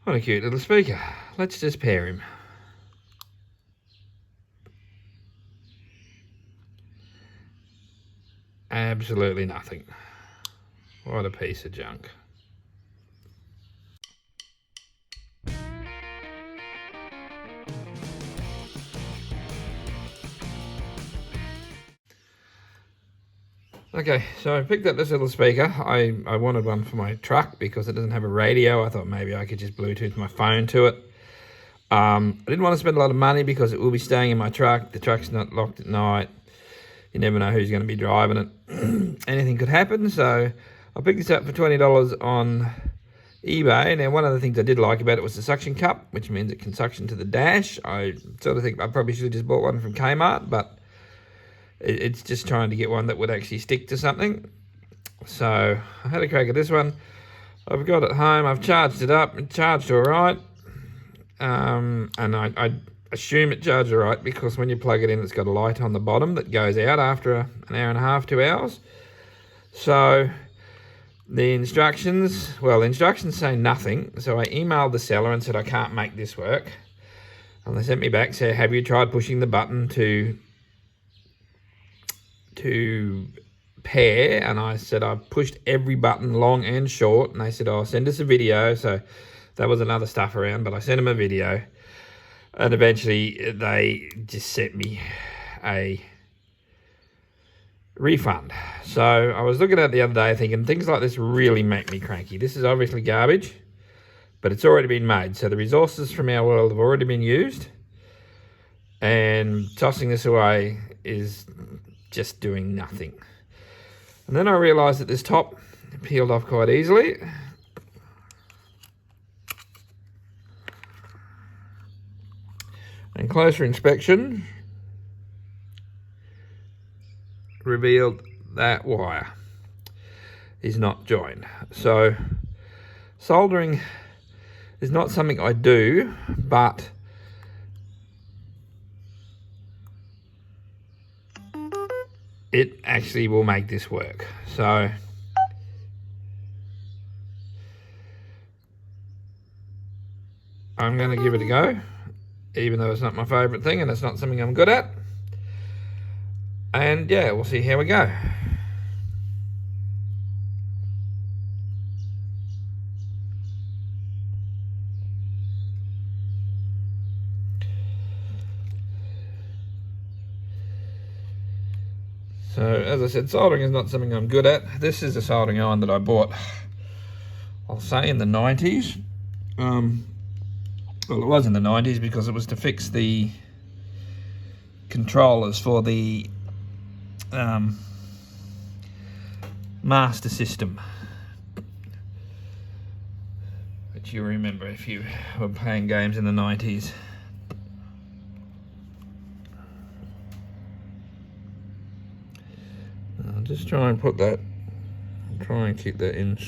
What a cute little speaker. Let's just pair him. Absolutely nothing. What a piece of junk. Okay, so I picked up this little speaker. I wanted one for my truck because it doesn't have a radio. I thought maybe I could just Bluetooth my phone to it. I didn't want to spend a lot of money because it will be staying in my truck. The truck's not locked at night. You never know who's going to be driving it. Anything could happen. So I picked this up for $20 on eBay. Now, one of the things I did like about it was the suction cup, which means it can suction to the dash. I sort of think I probably should have just bought one from Kmart, but it's just trying to get one that would actually stick to something. So I had a crack at this one. I've got it home. I've charged it up. It charged all right. And I assume it charged all right because when you plug it in, it's got a light on the bottom that goes out after an hour and a half, 2 hours. So the instructions, well, the instructions say nothing. So I emailed the seller and said, I can't make this work. And they sent me back, said, have you tried pushing the button to pair? And I said, I've pushed every button long and short. And they said, oh, send us a video. So that was another stuff around, but I sent them a video. And eventually they just sent me a refund. So I was looking at it the other day thinking things like this really make me cranky. This is obviously garbage, but it's already been made. So the resources from our world have already been used. And tossing this away is just doing nothing. And then I realised that this top peeled off quite easily. And closer inspection revealed that wire is not joined. So soldering is not something I do, but it actually will make this work. So I'm going to give it a go, even though it's not my favourite thing and it's not something I'm good at. And yeah, we'll see how we go. So as I said, soldering is not something I'm good at. This is a soldering iron that I bought, I'll say in the 90s. Well, it was in the 90s because it was to fix the controllers for the master system, which you remember if you were playing games in the 90s. I'll just try and put that, try and keep that in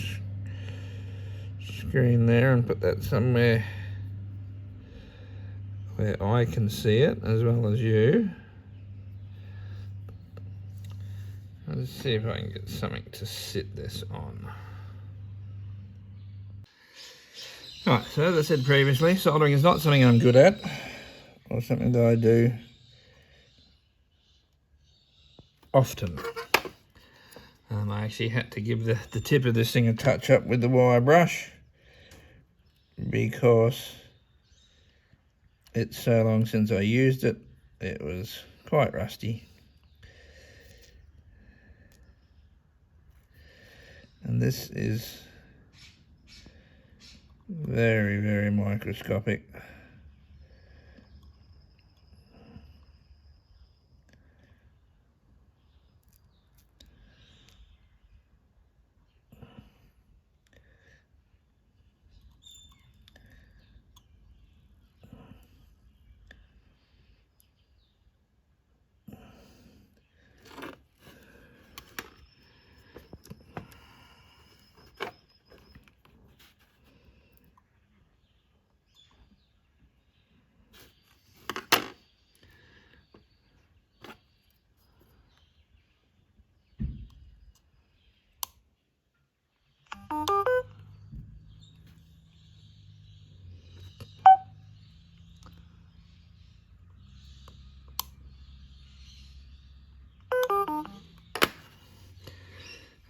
screen there and put that somewhere where I can see it as well as you. Let's see if I can get something to sit this on. Right, so as I said previously, soldering is not something I'm good at, or something that I do often. I actually had to give the tip of this thing a touch up with the wire brush because it's so long since I used it, it was quite rusty. And this is very, very microscopic.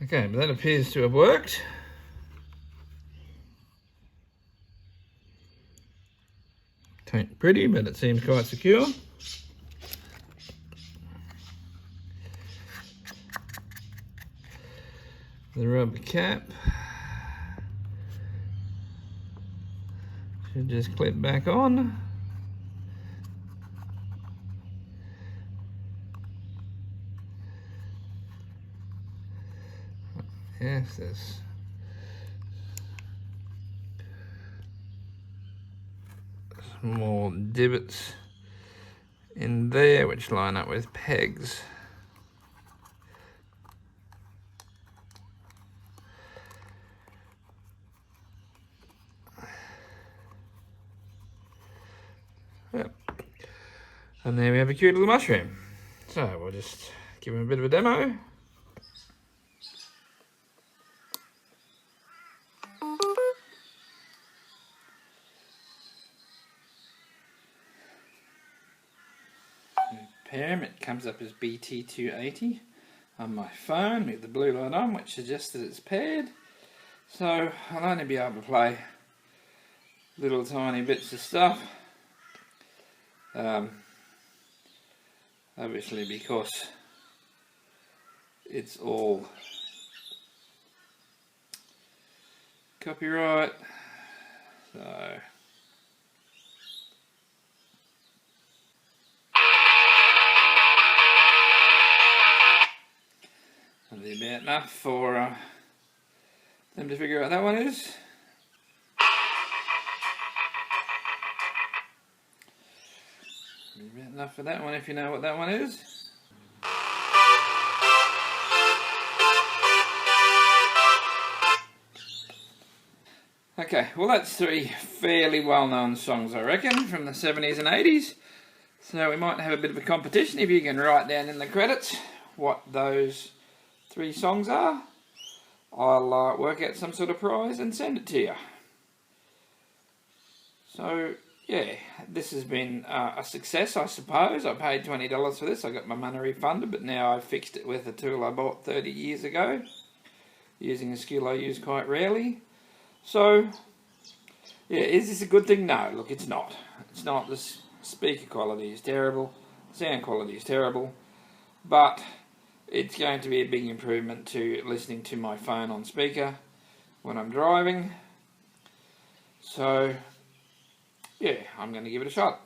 Okay, but that appears to have worked. Ain't pretty, but it seems quite secure. The rubber cap should just clip back on. Yes, there's more divots in there which line up with pegs. Yep. And there we have a cute little mushroom. So we'll just give him a bit of a demo. It comes up as BT280 on my phone with the blue light on, which suggests that it's paired. So I'll only be able to play little tiny bits of stuff. Obviously because it's all copyright. So that'll be about enough for them to figure out what that one is. About enough for that one if you know what that one is. Okay, well that's three fairly well-known songs I reckon from the 70s and 80s. So we might have a bit of a competition if you can write down in the credits what those three songs are. I'll work out some sort of prize and send it to you. So yeah, this has been a success, I suppose. I paid $20 for this. I got my money refunded, but now I've fixed it with a tool I bought 30 years ago, using a skill I use quite rarely. So yeah, is this a good thing? No, look, it's not. It's not. The speaker quality is terrible, the sound quality is terrible, but it's going to be a big improvement to listening to my phone on speaker when I'm driving. So yeah, I'm going to give it a shot.